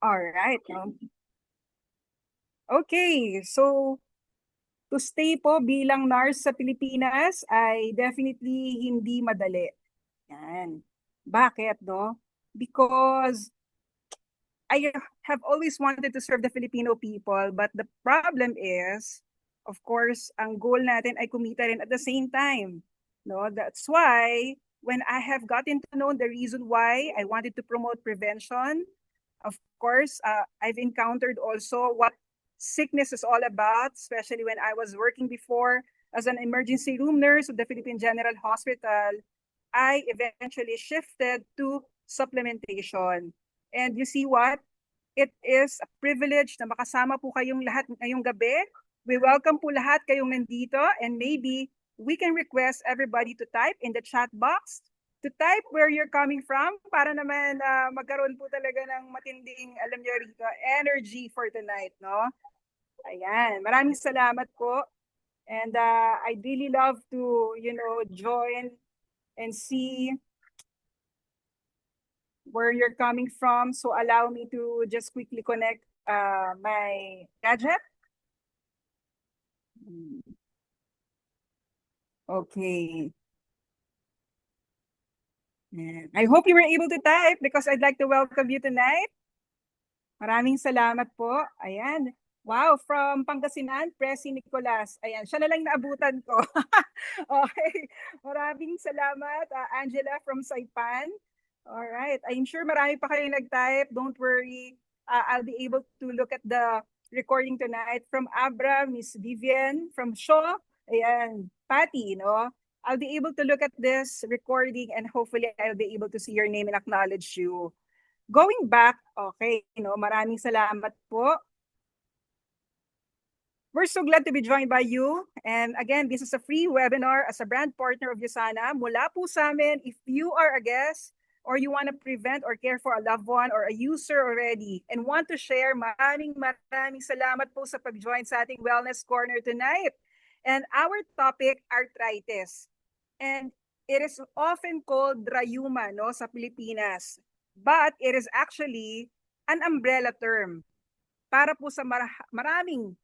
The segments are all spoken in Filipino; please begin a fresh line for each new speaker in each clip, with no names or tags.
All right. No? Okay, so to stay po bilang nurse sa Pilipinas ay definitely hindi madali. Yan. Bakit, no? Because I have always wanted to serve the Filipino people, but the problem is, of course, ang goal natin ay kumita rin at the same time. No, that's why when I have gotten to know the reason why I wanted to promote prevention, of course, I've encountered also what sickness is all about, especially when I was working before as an emergency room nurse of the Philippine General Hospital. I eventually shifted to supplementation. And you see what? It is a privilege na makasama po kayong lahat ngayong gabi. We welcome po lahat kayong nandito, and maybe we can request everybody to type in the chat box, to type where you're coming from para naman magkaroon po talaga ng matinding, alam niyo rito, energy for tonight, no? Ayan, maraming salamat po. And I'd really love to, join and see where you're coming from. So allow me to just quickly connect my gadget. Okay. I hope you were able to type because I'd like to welcome you tonight. Maraming salamat po. Ayan. Wow, from Pangasinan, Presi Nicolas. Ayan, siya na lang naabutan ko. Okay. Maraming salamat, Angela from Saipan. All right. I'm sure marami pa kayong nag-type. Don't worry. I'll be able to look at the recording tonight from Abra, Miss Vivian, from Shaw, ayan, Patty, no? I'll be able to look at this recording and hopefully I'll be able to see your name and acknowledge you. Going back, okay, maraming salamat po. We're so glad to be joined by you. And again, this is a free webinar as a brand partner of USANA. Mula po sa amin, if you are a guest or you want to prevent or care for a loved one or a user already and want to share, maraming salamat po sa pag-join sa ating Wellness Corner tonight. And our topic, arthritis. And it is often called rayuma, no, sa Pilipinas. But it is actually an umbrella term para po sa maraming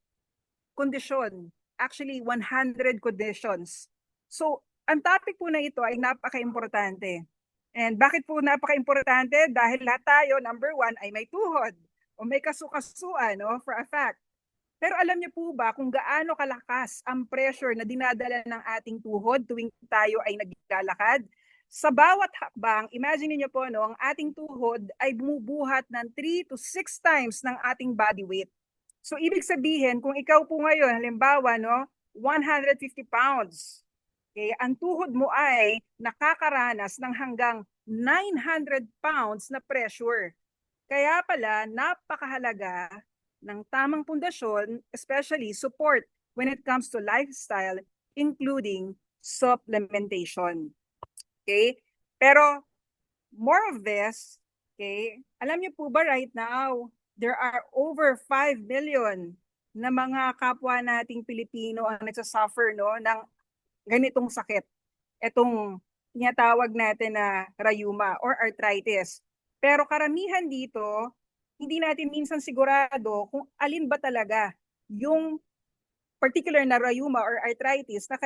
kondisyon. Actually, 100 conditions. So, ang topic po na ito ay napaka-importante. And bakit po napaka-importante? Dahil lahat tayo, number one, ay may tuhod o may kasukasuan, no, for a fact. Pero alam niyo po ba kung gaano kalakas ang pressure na dinadala ng ating tuhod tuwing tayo ay naglalakad? Sa bawat hakbang, imagine niyo po, no, ang ating tuhod ay bumubuhat ng 3 to 6 times ng ating body weight. So ibig sabihin, kung ikaw po ngayon, halimbawa, no, 150 pounds, okay, ang tuhod mo ay nakakaranas ng hanggang 900 pounds na pressure. Kaya pala, napakahalaga ng tamang pundasyon, especially support when it comes to lifestyle, including supplementation. Okay? Pero more of this, okay, alam niyo po ba right now, there are over 5 million na mga kapwa nating Pilipino ang nagsasuffer, no, ng ganitong sakit. Itong tinatawag natin na rayuma or arthritis. Pero karamihan dito, hindi natin minsan sigurado kung alin ba talaga yung particular na rayuma or arthritis na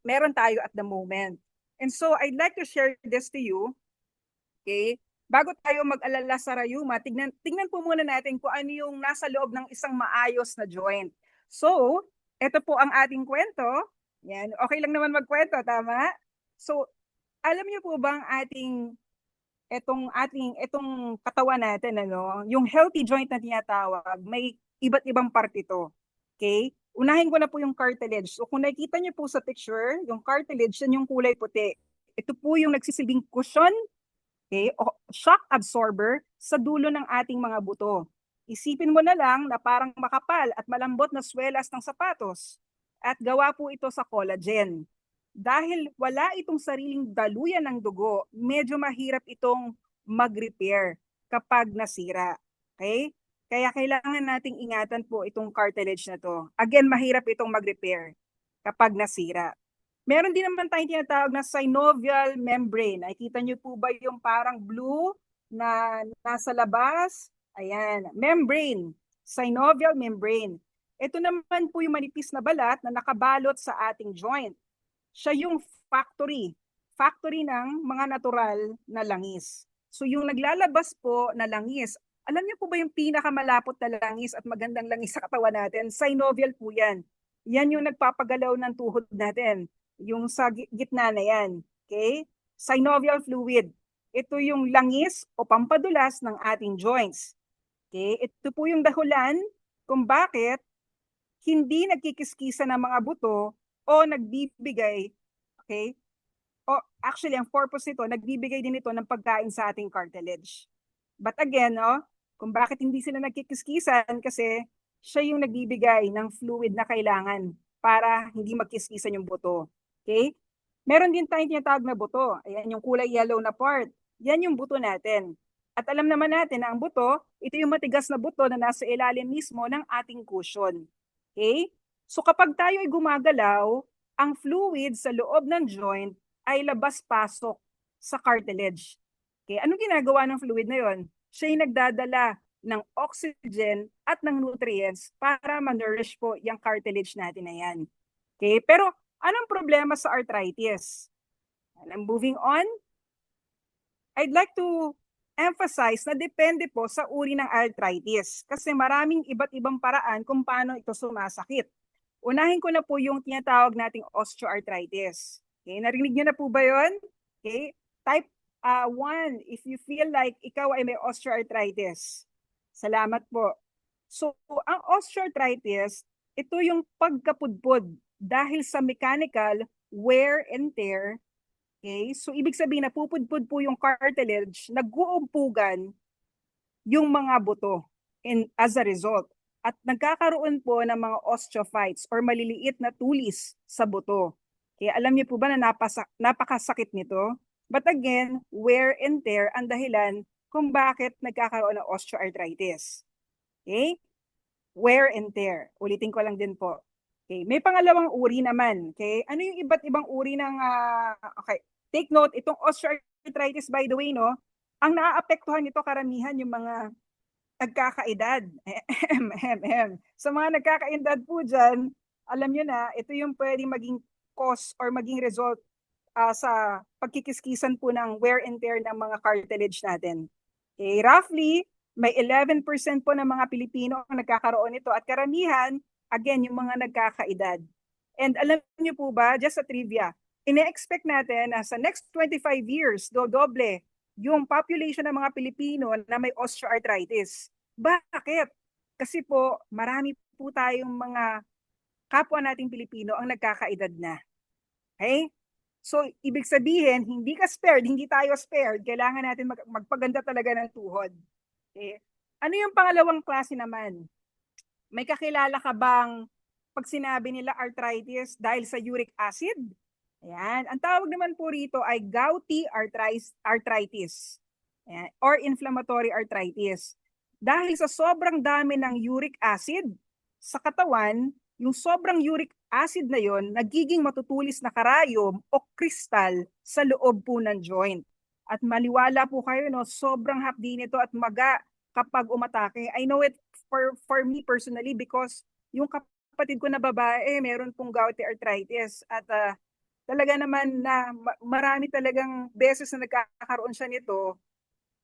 meron tayo at the moment. And so I'd like to share this to you. Okay? Bago tayo mag-alala sa rayuma, tingnan po muna natin kung ano yung nasa loob ng isang maayos na joint. So, ito po ang ating kwento. Yan, okay lang naman magkwento, tama? So, alam niyo po bang itong katawan natin, ano, yung healthy joint na tinatawag, may iba't ibang parte ito. Okay? Unahin ko na po yung cartilage. So kung nakikita niyo po sa picture, yung cartilage, yan yung kulay puti. Ito po yung nagsisilbing cushion, okay, o shock absorber sa dulo ng ating mga buto. Isipin mo na lang na parang makapal at malambot na swelas ng sapatos. At gawa po ito sa collagen. Dahil wala itong sariling daluyan ng dugo, medyo mahirap itong mag-repair kapag nasira. Okay? Kaya kailangan nating ingatan po itong cartilage na to. Again, mahirap itong mag-repair kapag nasira. Meron din naman tayong tinatawag na synovial membrane. Nakikita niyo po ba yung parang blue na nasa labas? Ayan, membrane, synovial membrane. Ito naman po yung manipis na balat na nakabalot sa ating joint. Siya yung factory ng mga natural na langis. So yung naglalabas po na langis, alam niyo po ba yung pinakamalapot na langis at magandang langis sa katawan natin? Synovial po yan. Yan yung nagpapagalaw ng tuhod natin. Yung sa gitna na yan. Okay? Synovial fluid. Ito yung langis o pampadulas ng ating joints. Okay? Ito po yung dahilan kung bakit hindi nagkikiskisa ng mga buto o nagbibigay, okay? O actually, ang purpose nito, nagbibigay din ito ng pagkain sa ating cartilage. But again, no, kung bakit hindi sila nagkikiskisan, kasi siya yung nagbibigay ng fluid na kailangan para hindi magkiskisan yung buto. Okay? Meron din tayong tinatawag na buto. Ayan yung kulay yellow na part. Yan yung buto natin. At alam naman natin na ang buto, ito yung matigas na buto na nasa ilalim mismo ng ating cushion. Okay? So kapag tayo ay gumagalaw, ang fluid sa loob ng joint ay labas-pasok sa cartilage. Okay? Anong ginagawa ng fluid na yon? Siya yung nagdadala ng oxygen at ng nutrients para ma-nourish po yung cartilage natin na yan. Okay? Pero anong problema sa arthritis? And moving on, I'd like to emphasize na depende po sa uri ng arthritis kasi maraming iba't ibang paraan kung paano ito sumasakit. Unahin ko na po yung tinatawag nating osteoarthritis. Okay, narinig niyo na po ba yun? Okay, type 1, if you feel like ikaw ay may osteoarthritis. Salamat po. So, ang osteoarthritis, ito yung pagkapudpod dahil sa mechanical wear and tear. Okay? So, ibig sabihin na pupudpud po yung cartilage, nag-uumpugan yung mga buto as a result. At nagkakaroon po ng mga osteophytes or maliliit na tulis sa buto. Okay? Alam niyo po ba na napakasakit nito? But again, wear and tear ang dahilan kung bakit nagkakaroon ng osteoarthritis. Okay? Wear and tear. Ulitin ko lang din po. Okay, may pangalawang uri naman. Okay? Ano yung iba't ibang uri ng okay, take note, itong osteoarthritis by the way, no, ang naaapektuhan nito karamihan yung mga nagkakaedad. Sa mga nagkakaedad po dyan, alam nyo na, ito yung pwedeng maging cause or maging result sa pagkikiskisan po ng wear and tear ng mga cartilage natin. Okay, roughly, may 11% po ng mga Pilipino ang nagkakaroon nito at karamihan, again, yung mga nagkakaedad. And alam niyo po ba, just a trivia, ine-expect natin na sa next 25 years, doble yung population ng mga Pilipino na may osteoarthritis. Bakit? Kasi po, marami po tayong mga kapwa nating Pilipino ang nagkakaedad na. Okay? So, ibig sabihin, hindi ka spared, hindi tayo spared, kailangan natin magpaganda talaga ng tuhod. Okay? Ano yung pangalawang klase naman? May kakilala ka bang pag sinabi nila arthritis dahil sa uric acid? Ayan. Ang tawag naman po rito ay gouty arthritis. Ayan. Or inflammatory arthritis. Dahil sa sobrang dami ng uric acid sa katawan, yung sobrang uric acid na yon nagiging matutulis na karayom o kristal sa loob po ng joint. At maliwala po kayo, no, sobrang hapdi nito at maga kapag umatake. I know it for me personally because yung kapatid ko na babae, meron pong gouty arthritis at talaga naman na marami talagang beses na nagkakaroon siya nito.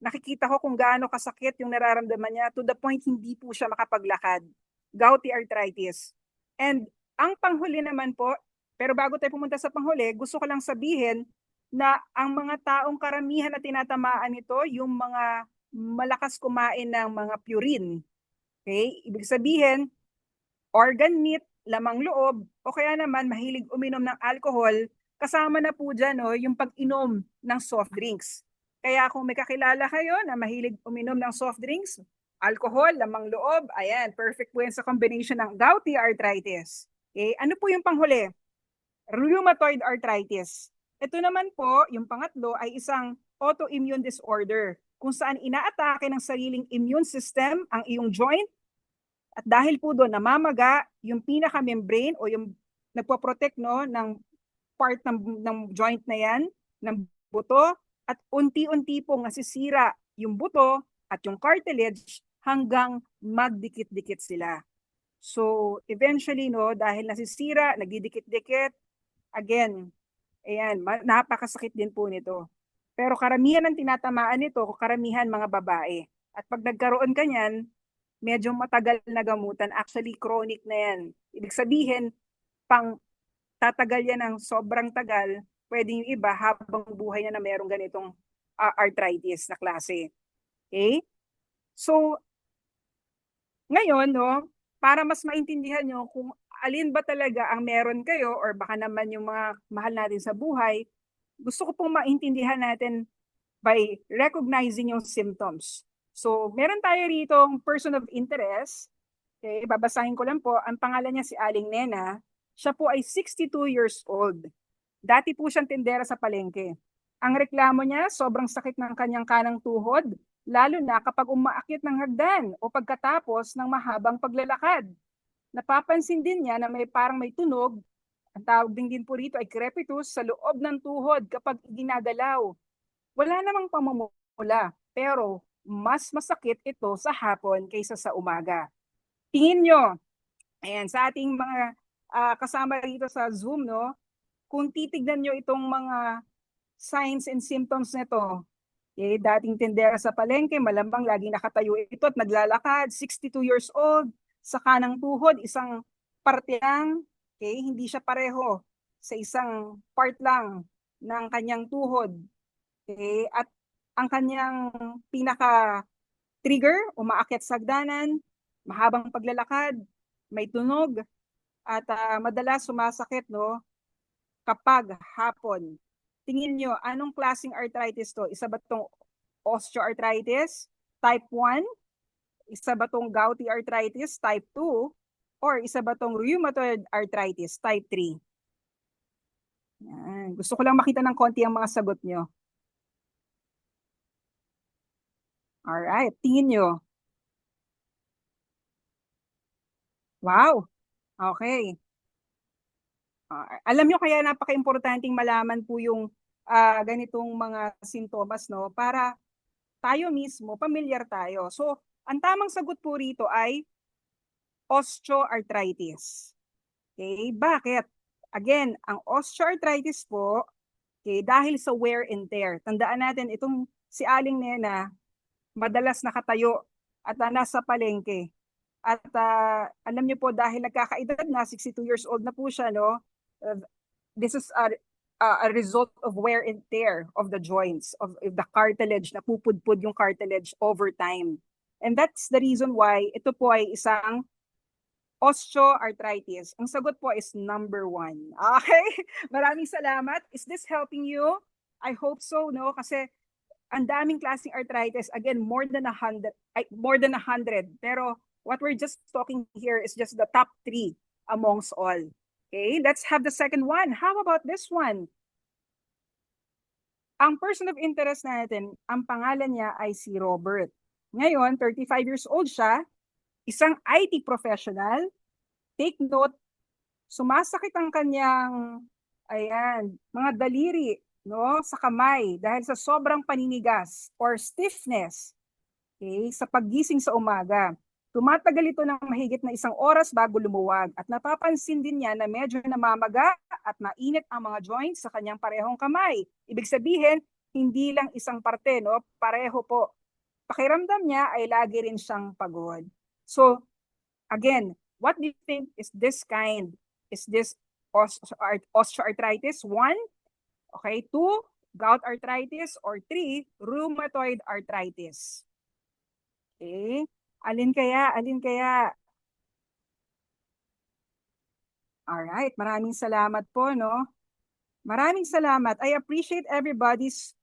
Nakikita ko kung gaano kasakit yung nararamdaman niya to the point hindi po siya makapaglakad. Gouty arthritis. And ang panghuli naman po, pero bago tayo pumunta sa panghuli, gusto ko lang sabihin na ang mga taong karamihan na tinatamaan nito, yung mga malakas kumain ng mga purine. Okay? Ibig sabihin, organ meat, lamang loob, o kaya naman mahilig uminom ng alcohol, kasama na po dyan yung pag-inom ng soft drinks. Kaya kung may kakilala kayo na mahilig uminom ng soft drinks, alcohol, lamang loob, ayan, perfect po yan sa combination ng gouty arthritis. Okay? Ano po yung panghuli? Rheumatoid arthritis. Ito naman po, yung pangatlo ay isang autoimmune disorder kung saan inaatake ng sariling immune system ang iyong joint at dahil po doon namamaga yung pinaka-membrane o yung nagpo-protect ng part ng joint na yan, ng buto, at unti-unti pong nasisira yung buto at yung cartilage hanggang magdikit-dikit sila. So eventually, no, dahil nasisira, nagdidikit-dikit, again, ayan, napakasakit din po nito. Pero karamihan ng tinatamaan nito, karamihan mga babae. At pag nagkaroon ka niyan, medyo matagal na gamutan. Actually, chronic na yan. Ibig sabihin, pang tatagal yan ng sobrang tagal, pwedeng yung iba habang buhay na merong ganitong arthritis na klase. Okay? So, ngayon, no, para mas maintindihan nyo kung alin ba talaga ang meron kayo or baka naman yung mga mahal natin sa buhay, gusto ko pong maintindihan natin by recognizing yung symptoms. So, meron tayo rito person of interest. Okay, babasahin ko lang po. Ang pangalan niya si Aling Nena. Siya po ay 62 years old. Dati po siyang tindera sa palengke. Ang reklamo niya, sobrang sakit ng kanyang kanang tuhod, lalo na kapag umaakyat ng hagdan o pagkatapos ng mahabang paglalakad. Napapansin din niya na may tunog, ang tawag din po rito ay crepitus sa loob ng tuhod kapag ginagalaw. Wala namang pamumula, pero mas masakit ito sa hapon kaysa sa umaga. Tingin nyo, ayan, sa ating mga kasama rito sa Zoom, no, kung titignan nyo itong mga signs and symptoms nito, okay, dating tendera sa palengke, malambang laging nakatayo ito at naglalakad, 62 years old, sa kanang tuhod, isang parte lang, okay, hindi siya pareho sa isang part lang ng kanyang tuhod. Okay, at ang kanyang pinaka-trigger, umaakyat sa hagdanan, mahabang paglalakad, may tunog, at madalas sumasakit, no, kapag hapon. Tingin nyo, anong klaseng arthritis to? Isa ba itong osteoarthritis type 1? Isa ba itong gouty arthritis type 2? Or isa ba itong rheumatoid arthritis type 3? Yan. Gusto ko lang makita ng konti ang mga sagot nyo. Alright, tingin nyo. Wow, okay. Alam nyo kaya napaka-importanting malaman po yung ganitong mga sintomas, no? Para tayo mismo, pamilyar tayo. So, ang tamang sagot po rito ay osteoarthritis. Okay, bakit? Again, ang osteoarthritis po, okay, dahil sa wear and tear. Tandaan natin, itong si Aling Nena, madalas nakatayo at nasa palengke. At alam niyo po, dahil nagkakaedad na, 62 years old na po siya, no? This is a result of wear and tear of the joints, of the cartilage, na pupudpud yung cartilage over time. And that's the reason why ito po ay isang osteoarthritis. Ang sagot po is number 1. Okay? Maraming salamat. Is this helping you? I hope so, no? Kasi ang daming klaseng arthritis. Again, more than 100. Pero what we're just talking here is just the top 3 amongst all. Okay, let's have the second one. How about this one? Ang person of interest natin, ang pangalan niya ay si Robert. Ngayon, 35 years old siya, isang IT professional. Take note, sumasakit ang kanyang mga daliri, no, sa kamay dahil sa sobrang paninigas or stiffness, okay, sa paggising sa umaga. Tumatagal ito ng mahigit na 1 oras bago lumuwag at napapansin din niya na medyo namamaga at mainit ang mga joints sa kanyang parehong kamay. Ibig sabihin, hindi lang isang parte, no? Pareho po. Pakiramdam niya ay lagi rin siyang pagod. So, again, what do you think is this kind? Is this osteoarthritis? 1, okay, 2, gout arthritis, or 3, rheumatoid arthritis? Okay. Alin kaya? Alin kaya? Alright, maraming salamat po, no? Maraming salamat. I appreciate everybody's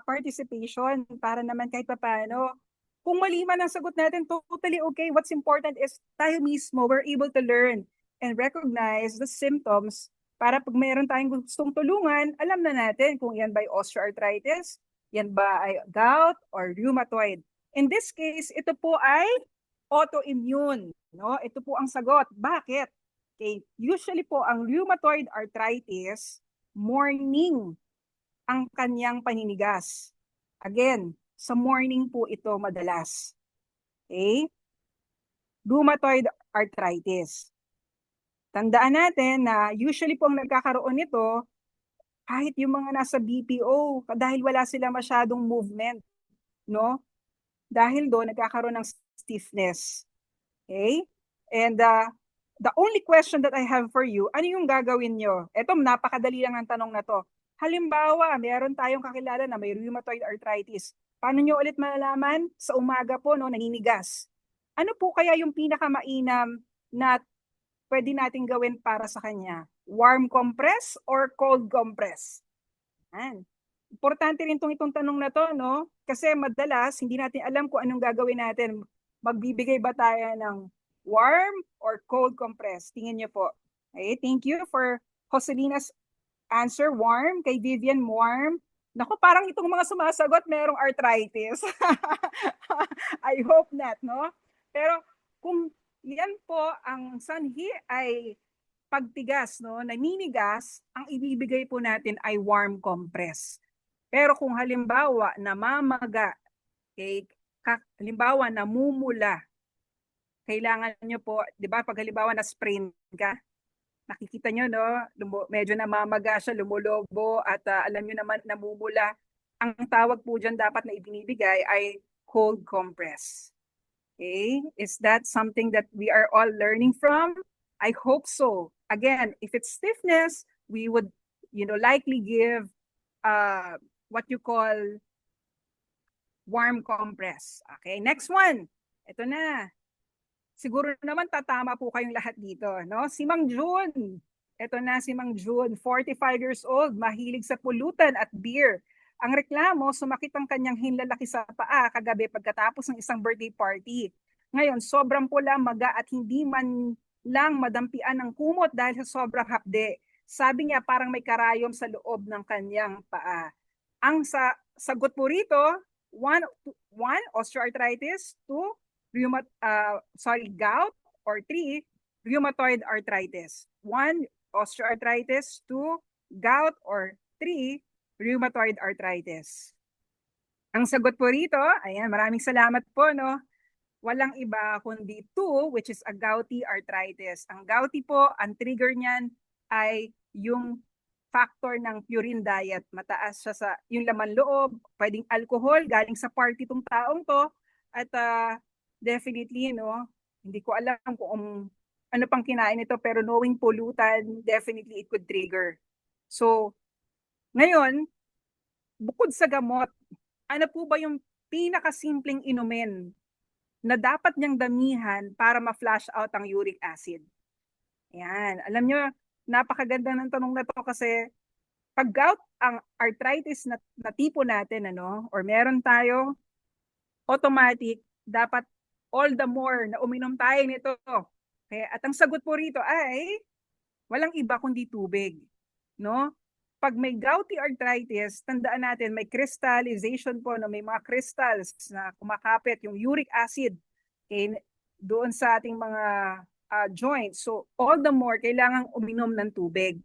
participation para naman kahit pa paano. Kung mali man ang sagot natin, totally okay. What's important is tayo mismo, we're able to learn and recognize the symptoms para pag mayroon tayong gustong tulungan, alam na natin kung yan ba ay osteoarthritis, yan ba ay gout or rheumatoid. In this case, ito po ay autoimmune. No? Ito po ang sagot. Bakit? Okay. Usually po, ang rheumatoid arthritis, morning ang kanyang paninigas. Again, sa morning po ito madalas. Okay? Rheumatoid arthritis. Tandaan natin na usually po ang nagkakaroon nito kahit yung mga nasa BPO dahil wala sila masyadong movement, no? Dahil doon nagkakaroon ng stiffness. Okay? And the only question that I have for you, ano yung gagawin nyo? Ito, napakadali lang ang tanong na to. Halimbawa, meron tayong kakilala na may rheumatoid arthritis. Paano nyo ulit malalaman? Sa umaga po, no, naninigas. Ano po kaya yung pinakamainam na pwede natin gawin para sa kanya? Warm compress or cold compress? Yan. Importante rin itong tanong na to, no? Kasi madalas, hindi natin alam kung anong gagawin natin. Magbibigay ba tayo ng warm or cold compress? Tingin niyo po. Okay, thank you for Joselina's answer, warm. Kay Vivian, warm. Naku, parang itong mga sumasagot, merong arthritis. I hope not, no? Pero kung yan po ang sanhi ay pagtigas, no, naninigas, ang ibibigay po natin ay warm compress. Pero kung halimbawa namamaga, okay, halimbawa namumula, kailangan nyo po, di ba, pag halimbawa na-sprain ka, nakikita nyo, no, medyo namamaga siya, lumulobo, at alam nyo naman, namumula. Ang tawag po dyan dapat na ibinibigay ay cold compress. Okay? Is that something that we are all learning from? I hope so. Again, if it's stiffness, we would, likely give what you call warm compress. Okay, next one. Ito na. Siguro naman tatama po kayong lahat dito, no? Si Mang June. Ito na si Mang June, 45 years old, mahilig sa pulutan at beer. Ang reklamo, sumakit ang kanyang hinlalaki sa paa kagabi pagkatapos ng isang birthday party. Ngayon, sobrang pula, maga at hindi man lang madampian ng kumot dahil sa sobrang hapde. Sabi niya parang may karayom sa loob ng kanyang paa. Ang sagot po rito, one, osteoarthritis, two, gout, or three, rheumatoid arthritis. One, osteoarthritis, two, gout, or three, rheumatoid arthritis. Ang sagot po rito, ayan, maraming salamat po, no? Walang iba kundi two, which is a gouty arthritis. Ang gouty po, ang trigger niyan ay yung factor ng purine diet. Mataas siya sa yung laman loob, pwedeng alcohol, galing sa party tong taong to, at definitely, no, hindi ko alam kung ano pang kinain ito, pero knowing pollutant, definitely it could trigger. So, ngayon, bukod sa gamot, ano po ba yung pinakasimpleng inumin na dapat niyang damihan para ma-flush out ang uric acid? Yan. Alam nyo, napakaganda ng tanong na to kasi pag gout, ang arthritis na tipo natin, ano, or meron tayo, automatic, dapat all the more na uminom tayo nito. Okay? At ang sagot po rito ay walang iba kundi tubig. No? Pag may gouty arthritis, tandaan natin may crystallization po, no? May mga crystals na kumakapit yung uric acid, okay, doon sa ating mga joints. So all the more, kailangang uminom ng tubig.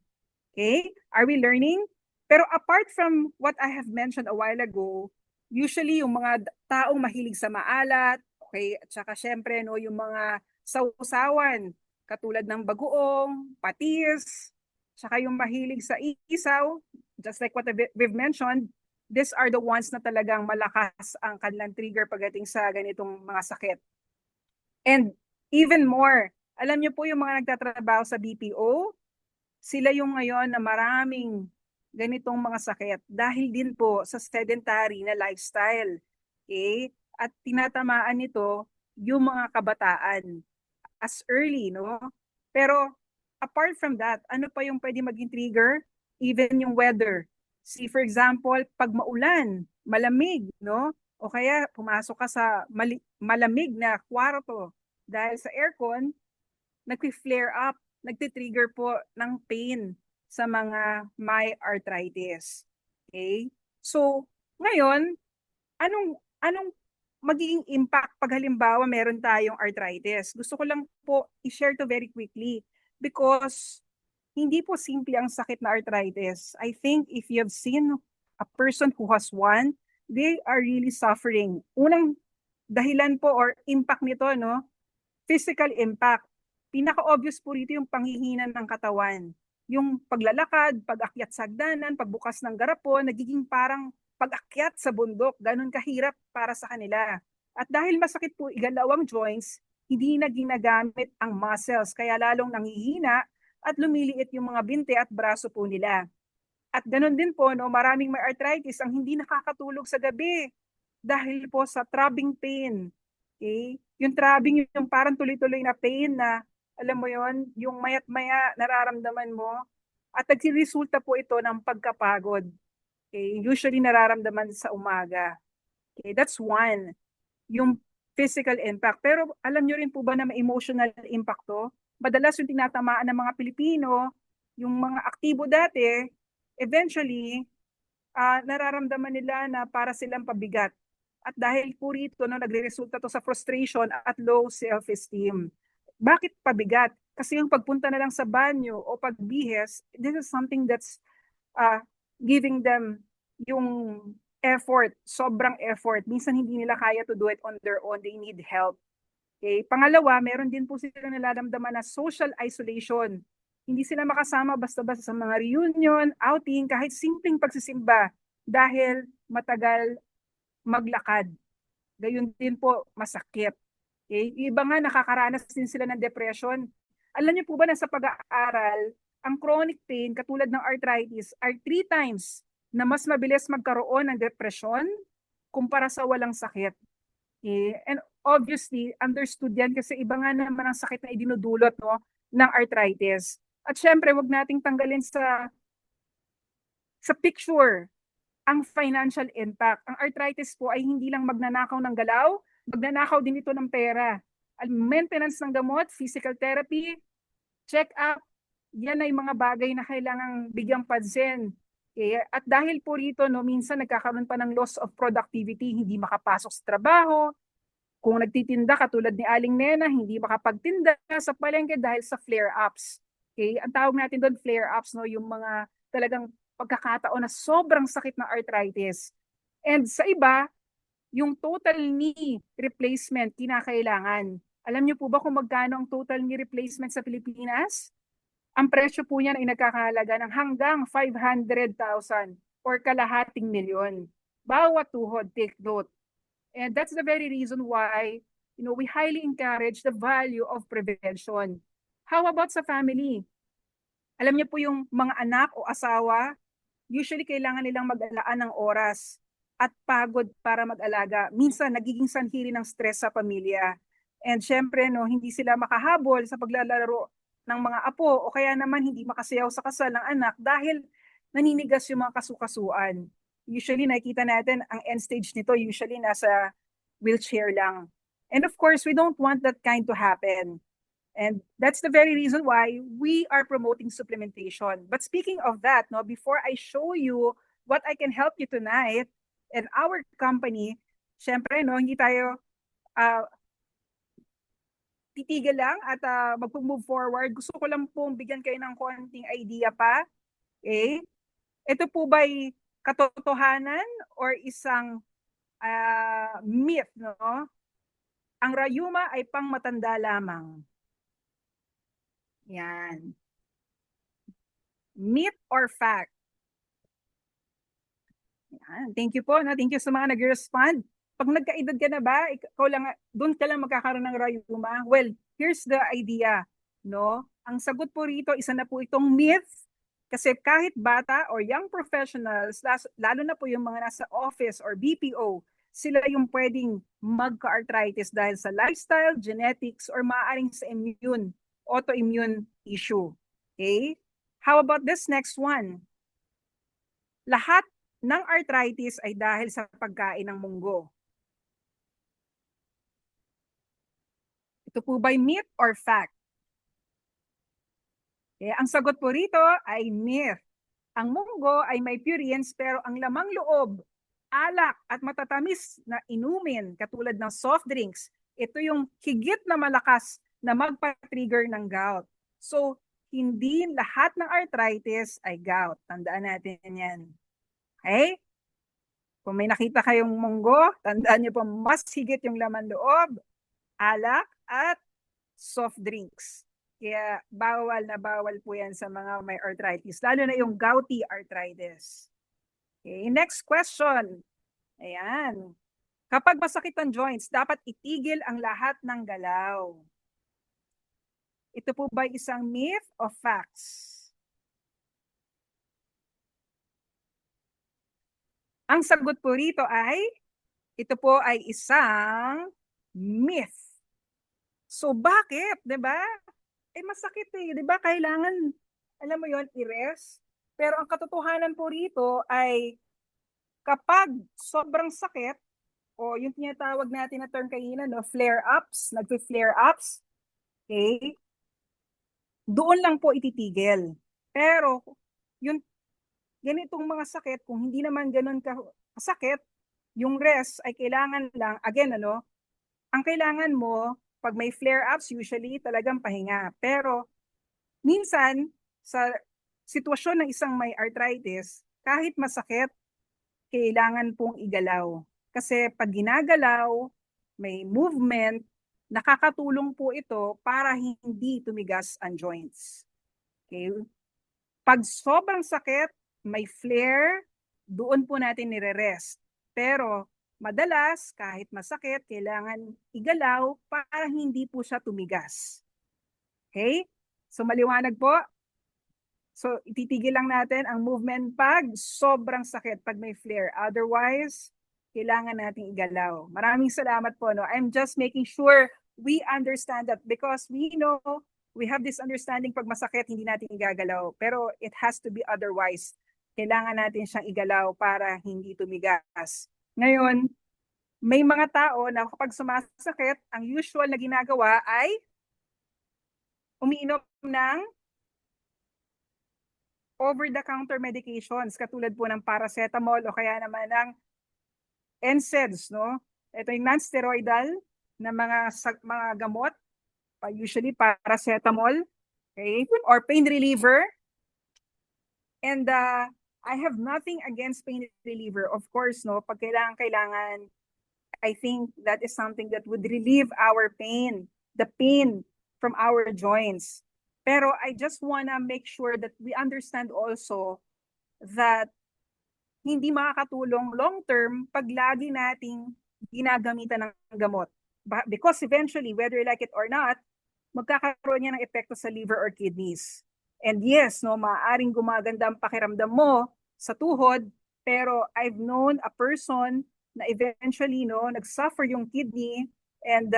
Okay? Are we learning? Pero apart from what I have mentioned a while ago, usually yung mga taong mahilig sa maalat, okay, at saka syempre, no, yung mga sausawan, katulad ng bagoong, patis, saka yung mahilig sa isaw, just like what we've mentioned, these are the ones na talagang malakas ang kanilang trigger pagdating sa ganitong mga sakit. And even more, alam niyo po yung mga nagtatrabaho sa BPO, sila yung ngayon na maraming ganitong mga sakit dahil din po sa sedentary na lifestyle. Okay? At tinatamaan nito yung mga kabataan as early, no? Pero apart from that, ano pa yung pwede maging trigger? Even yung weather. See, for example, pag maulan, malamig, no? O kaya pumasok ka sa malamig na kwarto dahil sa aircon, nag-flare up, nagtitrigger po ng pain sa mga may arthritis. Okay? So, ngayon, anong magiging impact pag halimbawa meron tayong arthritis? Gusto ko lang po i-share to very quickly because hindi po simple ang sakit na arthritis. I think if you have seen a person who has one, they are really suffering. Unang dahilan po or impact nito, no? Physical impact. Pinaka-obvious po rito yung panghihina ng katawan. Yung paglalakad, pag-akyat sa hagdanan, pagbukas ng garapon, nagiging parang pag-akyat sa bundok. Ganun kahirap para sa kanila. At dahil masakit po igalaw ang joints, hindi na ginagamit ang muscles, kaya lalong nanghihina at lumiliit yung mga binte at braso po nila. At ganun din po, no, maraming may arthritis ang hindi nakakatulog sa gabi dahil po sa throbbing pain. Okay? Yung throbbing, yung parang tuloy-tuloy na pain na, alam mo yon, yung mayat maya nararamdaman mo. At nagsiresulta po ito ng pagkapagod. Okay? Usually nararamdaman sa umaga. Okay? That's one. Yung physical impact. Pero alam nyo rin po ba na may emotional impact to? Madalas yung tinatamaan ng mga Pilipino, yung mga aktibo dati, eventually, nararamdaman nila na para silang pabigat. At dahil po rito, no, nagre-resulta to sa frustration at low self-esteem. Bakit pabigat? Kasi yung pagpunta na lang sa banyo o pagbihis, this is something that's giving them yung effort, sobrang effort. Minsan hindi nila kaya to do it on their own. They need help. Okay? Pangalawa, meron din po silang nalaramdaman na social isolation. Hindi sila makasama basta-basta sa mga reunion, outing, kahit simpleng pagsisimba dahil matagal maglakad. Gayun din po, masakit. Okay? Yung iba nga nakakaranas din sila ng depression. Alam niyo po ba na sa pag-aaral, ang chronic pain katulad ng arthritis are 3 times na mas mabilis magkaroon ng depression kumpara sa walang sakit. Okay? And obviously, understood yan kasi iba nga naman ang sakit na idinudulot, no, ng arthritis. At syempre, wag nating tanggalin sa picture ang financial impact. Ang arthritis po ay hindi lang magnanakaw ng galaw, magnanakaw din ito ng pera. Ang maintenance ng gamot, physical therapy, check-up, yan ay mga bagay na kailangang bigyang pansin. Okay? At dahil po rito, no, minsan nagkakaroon pa ng loss of productivity, hindi makapasok sa trabaho. Kung nagtitinda katulad ni Aling Nena, hindi makapagtinda sa palengke dahil sa flare-ups. Okay? Ang tawag natin doon flare-ups, no, yung mga talagang pagkakataon na sobrang sakit ng arthritis. And sa iba, yung total knee replacement kinakailangan. Alam niyo po ba kung magkano ang total knee replacement sa Pilipinas? Ang presyo po niyan ay nagkakahalaga ng hanggang 500,000 or kalahating milyon. Bawat tuhod, take note. And that's the very reason why, we highly encourage the value of prevention. How about sa family? Alam niyo po yung mga anak o asawa, usually kailangan nilang mag-alaan ng oras at pagod para mag-alaga. Minsan nagiging sanhi ng stress sa pamilya. And syempre, no, hindi sila makahabol sa paglalaro ng mga apo o kaya naman hindi makasayaw sa kasal ng anak dahil naninigas yung mga kasukasuan. Usually nakikita natin ang end stage nito usually nasa wheelchair lang. And of course, we don't want that kind to happen. And that's the very reason why we are promoting supplementation. But speaking of that, no, before I show you what I can help you tonight and our company, syempre, no, hindi tayo titigil lang at mag-move forward. Gusto ko lang pong bigyan kayo ng konting idea pa. Okay? Ito po ba'y katotohanan or isang myth, no? Ang rayuma ay pang matanda lamang. Yan. Myth or fact? Yan. Thank you po. No? Thank you sa mga nag-respond. Pag nagkaedad ka na ba, ikaw lang, doon ka lang magkakaroon ng rayuma? Well, here's the idea. No? Ang sagot po rito, isa na po itong myth. Kasi kahit bata or young professionals, lalo na po yung mga nasa office or BPO, sila yung pwedeng magka-arthritis dahil sa lifestyle, genetics, or maaaring sa autoimmune issue. Okay? How about this next one? Lahat ng arthritis ay dahil sa pagkain ng munggo. Ito po ba'y myth or fact? Okay, ang sagot po rito ay myth. Ang munggo ay may purines pero ang lamang loob, alak at matatamis na inumin katulad ng soft drinks, ito yung higit na malakas na magpa-trigger ng gout. So, hindi lahat ng arthritis ay gout. Tandaan natin yan. Okay? Kung may nakita kayong munggo, tandaan niyo po mas higit yung laman loob, alak, at soft drinks. Kaya bawal na bawal po yan sa mga may arthritis, lalo na yung gouty arthritis. Okay, next question. Ayan. Kapag masakit ang joints, dapat itigil ang lahat ng galaw. Ito po ba isang myth o facts? Ang sagot po rito ay, ito po ay isang myth. So bakit, 'di ba? Masakit eh, 'di ba? Kailangan, alam mo 'yon, i-rest. Pero ang katotohanan po rito ay kapag sobrang sakit o yung tinatawag natin na term kanina, no, flare-ups, nagfi-flare-ups, okay? Doon lang po ititigil. Pero yung ganitong mga sakit, kung hindi naman ganoon kasakit, yung rest ay kailangan lang, again, ang kailangan mo, pag may flare-ups, usually talagang pahinga. Pero minsan, sa sitwasyon ng isang may arthritis, kahit masakit, kailangan pong igalaw. Kasi pag ginagalaw, may movement, nakakatulong po ito para hindi tumigas ang joints. Okay? Pag sobrang sakit, may flare, doon po natin nire-rest. Pero madalas, kahit masakit, kailangan igalaw para hindi po siya tumigas. Okay? So maliwanag po. So ititigil lang natin ang movement pag sobrang sakit, pag may flare. Otherwise, kailangan nating igalaw. Maraming salamat po. No? I'm just making sure we understand that because we know we have this understanding pag masakit, hindi natin igagalaw. Pero it has to be otherwise. Kailangan natin siyang igalaw para hindi tumigas. Ngayon, may mga tao na kapag sumasakit, ang usual na ginagawa ay umiinom ng over-the-counter medications katulad po ng paracetamol o kaya naman ng NSAIDs, no? Ito yung non-steroidal na mga gamot, usually paracetamol, okay? Or pain reliever. And I have nothing against pain reliever. Of course, no, pag kailangan, I think that is something that would relieve our pain, the pain from our joints. Pero I just wanna make sure that we understand also that hindi makakatulong long-term pag lagi nating ginagamitan ng gamot. Because eventually, whether you like it or not, magkakaroon niya ng epekto sa liver or kidneys. And yes, no, maaaring gumaganda ang pakiramdam mo sa tuhod, pero I've known a person na eventually, no, nagsuffer yung kidney and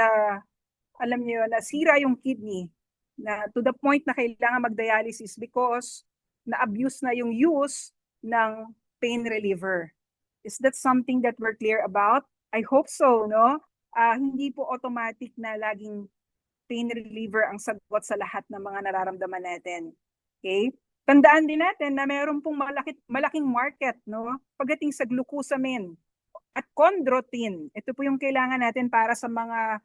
alam niyo, nasira yung kidney na to the point na kailangan mag-dialysis because na-abuse na yung use ng pain reliever. Is that something that we're clear about? I hope so, no? Hindi po automatic na laging pain reliever ang sagot sa lahat ng mga nararamdaman natin. Okay? Tandaan din natin na mayroon pong malaking market, no? Pagdating sa glucosamine at chondroitin. Ito po yung kailangan natin para sa mga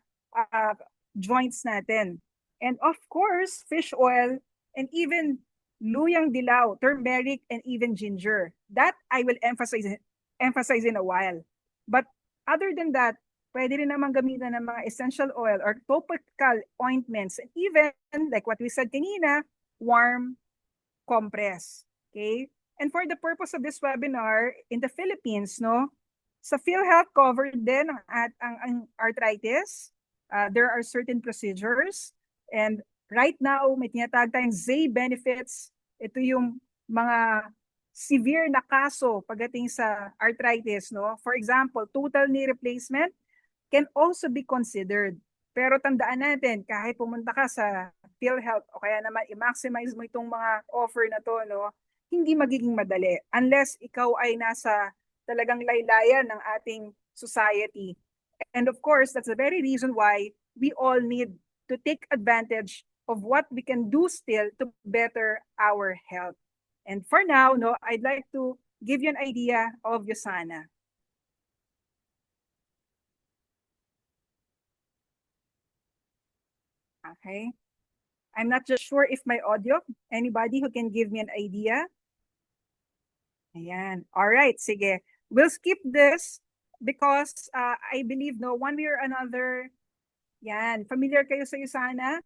joints natin. And of course, fish oil and even luyang dilaw, turmeric, and even ginger. That I will emphasize in a while. But other than that, pwede rin naman gamitan ng mga essential oil or topical ointments, and even, like what we said kanina, warm compress. Okay? And for the purpose of this webinar, in the Philippines, no, sa PhilHealth covered din ang arthritis. There are certain procedures. And right now, may tinatawag tayong ZAY benefits. Ito yung mga severe na kaso pagdating sa arthritis, no? For example, total knee replacement can also be considered. Pero tandaan natin, kahit pumunta ka sa PhilHealth o kaya naman i-maximize mo itong mga offer na to, no? Hindi magiging madali unless ikaw ay nasa talagang laylayan ng ating society. And of course, that's the very reason why we all need to take advantage of what we can do still to better our health. And for now, no, I'd like to give you an idea of USANA. Okay. I'm not just sure if my audio, anybody who can give me an idea? Ayan. All right, sige. We'll skip this because I believe no one way or another, yan, familiar kayo sa USANA,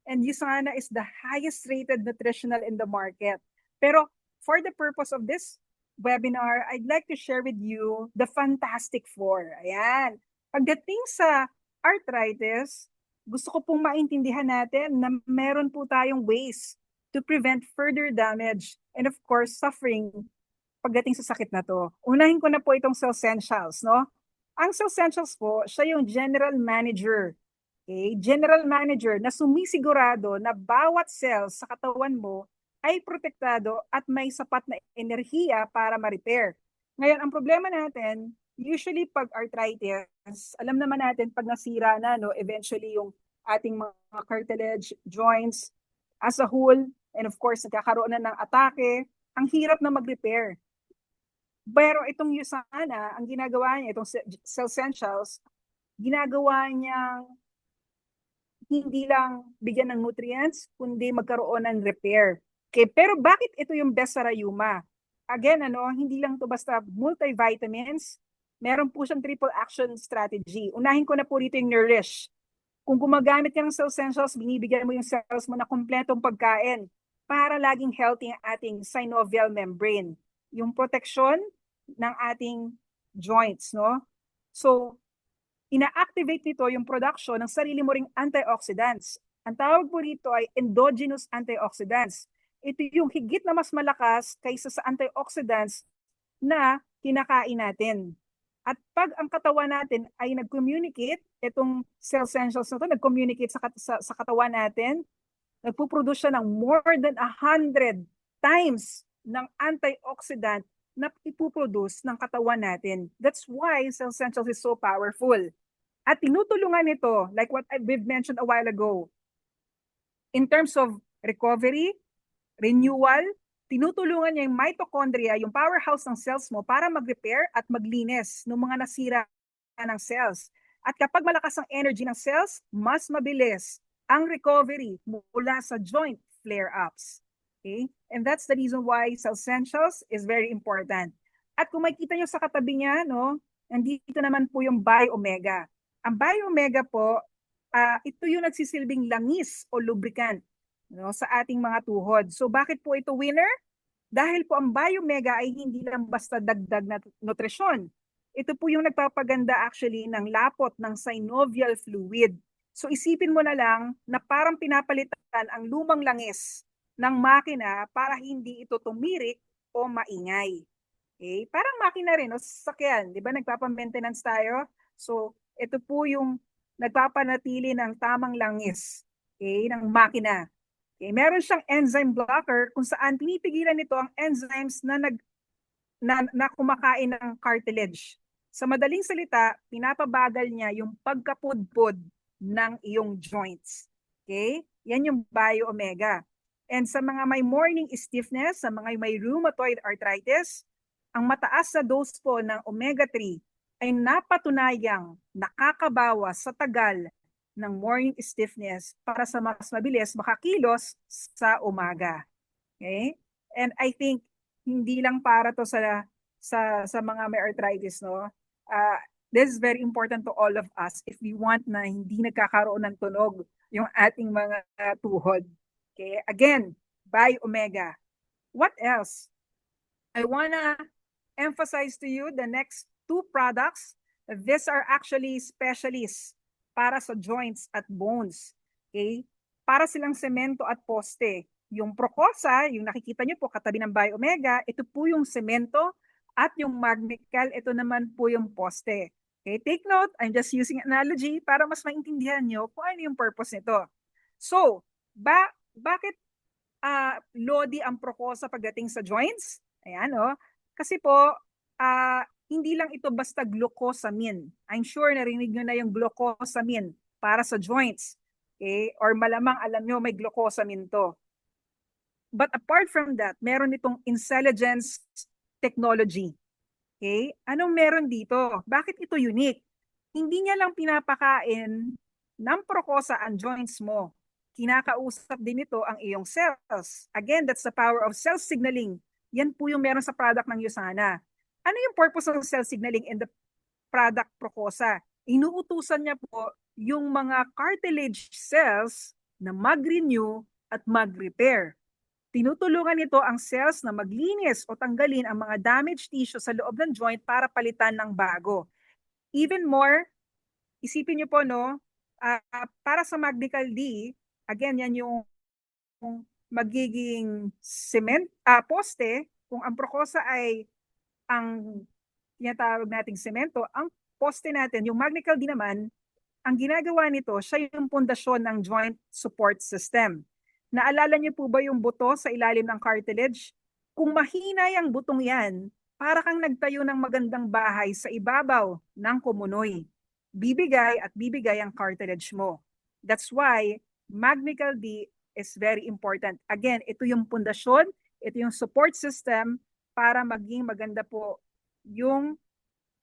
and USANA is the highest rated nutritional in the market. Pero for the purpose of this webinar, I'd like to share with you the Fantastic Four. Ayan. Pagdating sa arthritis, gusto ko pong maintindihan natin na meron po tayong ways to prevent further damage and of course suffering pagdating sa sakit na to. Unahin ko na po itong Cellsentials, no? Ang Cellsentials po, siya yung general manager. Okay? General manager na sumisigurado na bawat cells sa katawan mo ay protektado at may sapat na enerhiya para ma-repair. Ngayon, ang problema natin, usually pag arthritis, alam naman natin pag nasira na, no, eventually yung ating mga cartilage, joints, as a whole, and of course, nagkakaroon na ng atake, ang hirap na mag-repair. Pero itong USANA, ang ginagawa niya, itong Cellsentials, ginagawa niyang hindi lang bigyan ng nutrients, kundi magkaroon ng repair. Okay, pero bakit ito yung best sa rayuma? Again, hindi lang to basta multivitamins, meron po siyang triple action strategy. Unahin ko na po dito yung nourish. Kung gumagamit ka ng Cellsentials, binibigyan mo yung cells mo na kompletong pagkain para laging healthy ang ating synovial membrane. Yung protection ng ating joints, no? So, ina-activate nito yung production ng sarili mo ring antioxidants. Ang tawag po dito ay endogenous antioxidants. Ito yung higit na mas malakas kaysa sa antioxidants na kinakain natin. At pag ang katawan natin ay nag-communicate, itong Cellsentials na ito, nag-communicate sa katawan natin, nagpuproduce siya ng more than 100 times ng antioxidant na ipuproduce ng katawan natin. That's why Cellsentials is so powerful. At tinutulungan nito, like what we've mentioned a while ago, in terms of recovery, renewal, tinutulungan niya yung mitochondria, yung powerhouse ng cells mo para mag-repair at maglinis ng mga nasira ng cells. At kapag malakas ang energy ng cells, mas mabilis ang recovery mula sa joint flare-ups. Okay? And that's the reason why Cellsentials is very important. At kung makikita nyo sa katabi niya, no, nandito naman po yung Biomega. Ang Biomega po, ito yung nagsisilbing langis o lubricant, no, sa ating mga tuhod. So bakit po ito winner? Dahil po ang Biomega ay hindi lang basta dagdag na nutrisyon. Ito po yung nagpapaganda actually ng lapot ng synovial fluid. So isipin mo na lang na parang pinapalitan ang lumang langis ng makina para hindi ito tumirik o maingay. Okay? Parang makina rin, o sasakyan, di ba? Nagpapa-maintenance tayo. So ito po yung nagpapanatili ng tamang langis, okay, ng makina. Okay, meron siyang enzyme blocker kung saan pinipigilan nito ang enzymes na kumakain ng cartilage. Sa madaling salita, pinapabagal niya yung pagkapudpod ng iyong joints. Okay? Yan yung Biomega. And sa mga may morning stiffness, sa mga may rheumatoid arthritis, ang mataas na dose po ng omega-3 ay napatunayang nakakabawas sa tagal ng morning stiffness para sa mas mabilis makakilos sa umaga. Okay? And I think hindi lang para to sa mga may arthritis, no? This is very important to all of us if we want na hindi nagkakaroon ng tunog yung ating mga tuhod. Okay? Again, Biomega. What else? I wanna emphasize to you the next two products. These are actually specialists para sa joints at bones. Okay? Para silang semento at poste. Yung Procosa, yung nakikita nyo po katabi ng Biomega, ito po yung semento at yung Magnical, ito naman po yung poste. Okay? Take note, I'm just using analogy para mas maintindihan nyo kung ano yung purpose nito. So, bakit lodi ang Procosa pagdating sa joints? Ayan, oh. Kasi po, hindi lang ito basta glucosamine. I'm sure narinig nyo na yung glucosamine para sa joints. Okay? Or malamang alam nyo may glucosamine to. But apart from that, meron itong intelligence technology. Okay? Anong meron dito? Bakit ito unique? Hindi niya lang pinapakain ng Procosa ang joints mo. Kinakausap din ito ang iyong cells. Again, that's the power of cell signaling. Yan po yung meron sa product ng USANA. Ano yung purpose ng cell signaling in the product Procosa? Inuutusan niya po yung mga cartilage cells na mag-renew at mag-repair. Tinutulungan nito ang cells na maglinis o tanggalin ang mga damaged tissue sa loob ng joint para palitan ng bago. Even more, isipin niyo po, no, para sa Magnical D, again, yan yung magiging poste. Kung ang Procosa ay ang tinatawag nating semento, ang poste natin, yung Magnical D naman, ang ginagawa nito, siya yung pundasyon ng joint support system. Naalala niyo po ba yung buto sa ilalim ng cartilage? Kung mahina yung butong yan, para kang nagtayo ng magandang bahay sa ibabaw ng kumunoy. Bibigay at bibigay ang cartilage mo. That's why Magnical D is very important. Again, ito yung pundasyon, ito yung support system para maging maganda po yung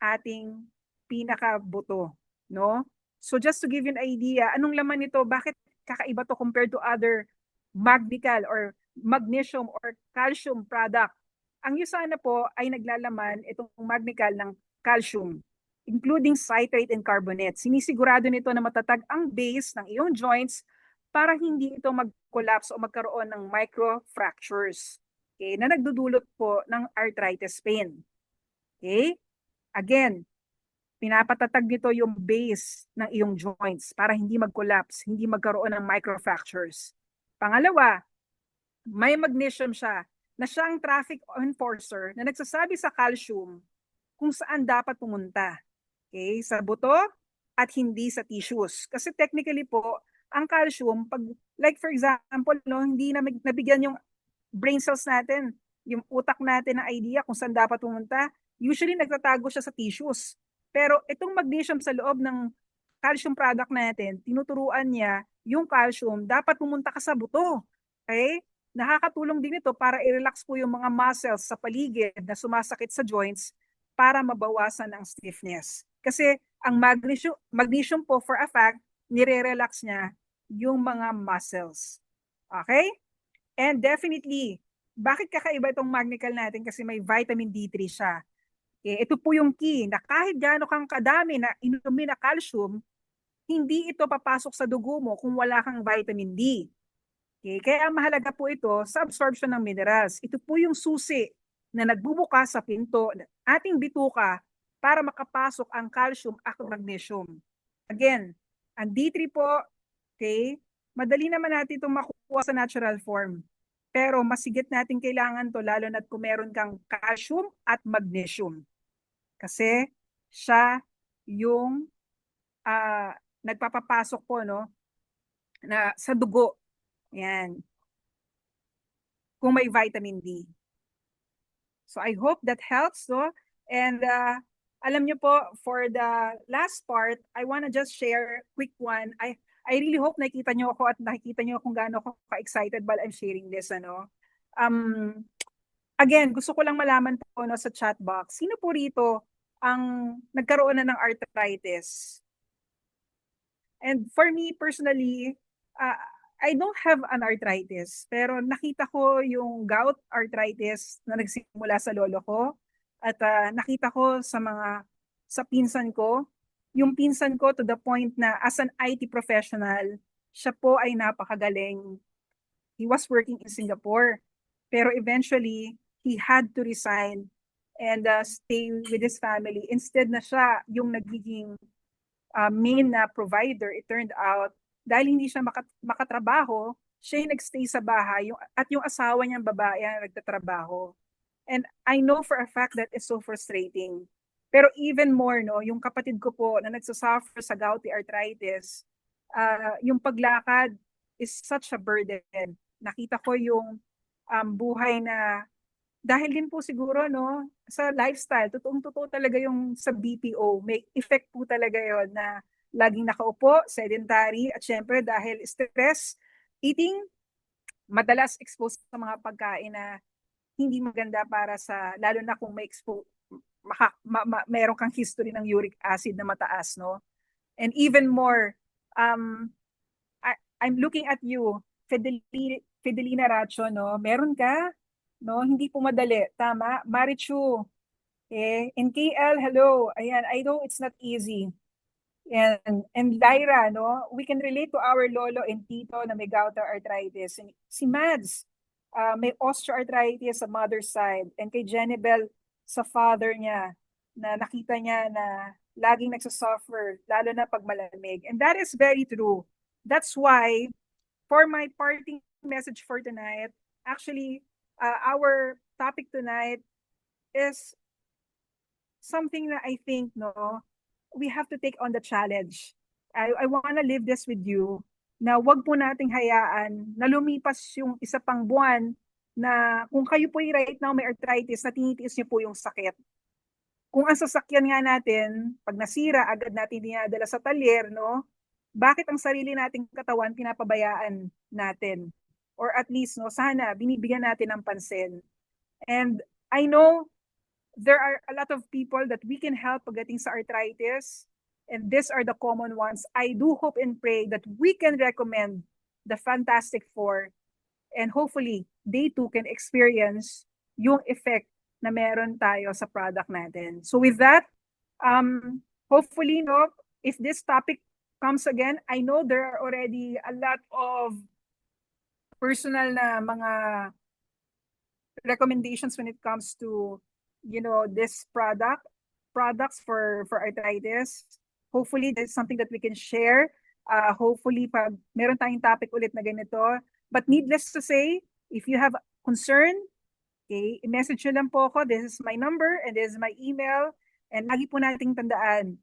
ating pinakabuto, no? So just to give you an idea, anong laman nito? Bakit kakaiba to compared to other Magnical or magnesium or calcium product? Ang USANA po ay naglalaman itong Magnical ng calcium, including citrate and carbonate. Sinisigurado nito na matatag ang base ng iyong joints para hindi ito mag-collapse o magkaroon ng microfractures. Okay, na nagdudulot po ng arthritis pain. Okay? Again, pinapatatag nito yung base ng iyong joints para hindi mag-collapse, hindi magkaroon ng microfractures. Pangalawa, may magnesium siya na siyang traffic enforcer na nagsasabi sa calcium kung saan dapat pumunta. Okay? Sa buto at hindi sa tissues. Kasi technically po, ang calcium, pag, like for example, no, hindi na nabigyan yung brain cells natin, yung utak natin ng idea kung saan dapat pumunta, usually nagtatago siya sa tissues. Pero itong magnesium sa loob ng calcium product natin, tinuturuan niya yung calcium, dapat pumunta ka sa buto. Okay? Nakakatulong din ito para i-relax po yung mga muscles sa paligid na sumasakit sa joints para mabawasan ang stiffness. Kasi ang magnesium po for a fact, nire-relax niya yung mga muscles. Okay? And definitely, bakit kakaiba itong Magnical natin? Kasi may vitamin D3 siya. Okay, ito po yung key na kahit gaano kang kadami na inumin na calcium, hindi ito papasok sa dugo mo kung wala kang vitamin D. Okay, kaya mahalaga po ito sa absorption ng minerals. Ito po yung susi na nagbubukas sa pinto ng ating bituka para makapasok ang calcium at magnesium. Again, ang D3 po, okay, madali naman natin itong makuha sa natural form. Pero masigit natin kailangan to lalo na kung meron kang calcium at magnesium. Kasi siya yung nagpapapasok po, no, na sa dugo. Yan. Kung may vitamin D. So I hope that helps, no? And alam niyo po, for the last part, I want to just share quick one. I really hope nakita niyo ako at nakikita niyo kung gaano ako ka-excited while I'm sharing this, ano. Again, gusto ko lang malaman po, no, sa chat box, sino po rito ang nagkaroon na ng arthritis? And for me personally, I don't have an arthritis, pero nakita ko yung gout arthritis na nagsimula sa lolo ko at nakita ko sa pinsan ko. Yung pinsan ko to the point na as an IT professional, siya po ay napakagaling. He was working in Singapore, pero eventually he had to resign and stay with his family. Instead na siya yung nagiging main na provider, it turned out, dahil hindi siya makatrabaho, siya yung nagstay sa bahay at yung asawa niyang babae ang nagtatrabaho. And I know for a fact that it's so frustrating. Pero even more, no, yung kapatid ko po na nagsasuffer sa gouty arthritis, yung paglakad is such a burden. Nakita ko yung buhay na dahil din po siguro, no, sa lifestyle, totoong-totoo talaga yung sa BPO, may effect po talaga yon na laging nakaupo, sedentary, at syempre dahil stress, eating, madalas exposed sa mga pagkain na hindi maganda para sa, lalo na kung may meron kang history ng uric acid na mataas, no? And even more, I'm looking at you, Fidelina Racho, no? Meron ka? No, hindi po madali. Tama. Marichu, In KL, hello. Ayan, I know it's not easy. And Lyra, no, we can relate to our lolo and tito na may gout or arthritis. And si Mads, may osteoarthritis sa mother's side. And kay Jenibel, sa father niya, na nakita niya na laging nagsasuffer, lalo na pag malamig. And that is very true. That's why, for my parting message for tonight, actually, our topic tonight is something that I think, no, we have to take on the challenge. I want to leave this with you na wag po nating hayaan na lumipas yung isa pang buwan na kung kayo po right now may arthritis, na tinitiis niyo po yung sakit. Kung ang sasakyan nga natin, pag nasira, agad natin dinadala sa talyer, no? Bakit ang sarili nating katawan pinapabayaan natin? Or at least, no, sana binibigyan natin ng pansin. And I know there are a lot of people that we can help pagdating sa arthritis. And these are the common ones. I do hope and pray that we can recommend the Fantastic Four. And hopefully, they too can experience yung effect na meron tayo sa product natin. So with that, hopefully, no, if this topic comes again, I know there are already a lot of personal na mga recommendations when it comes to, you know, this products for arthritis. Hopefully, there's something that we can share. Hopefully, pag meron tayong topic ulit na ganito. But needless to say, if you have concern, okay, message nyo lang po ako. This is my number and this is my email. And lagi po nating tandaan,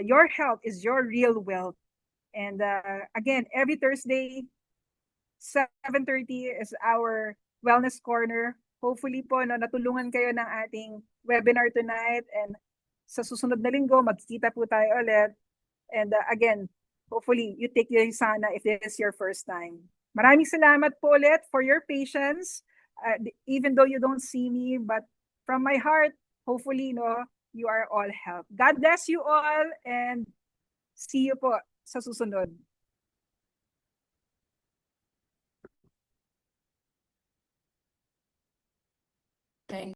your health is your real wealth. And again, every Thursday, 7:30 is our wellness corner. Hopefully po, no, natulungan kayo ng ating webinar tonight. And sa susunod na linggo, magkikita po tayo ulit. And again, hopefully, you take your sana if this is your first time. Maraming salamat po ulit for your patience. Even though you don't see me, but from my heart, hopefully, no, you are all helped. God bless you all and see you po sa susunod.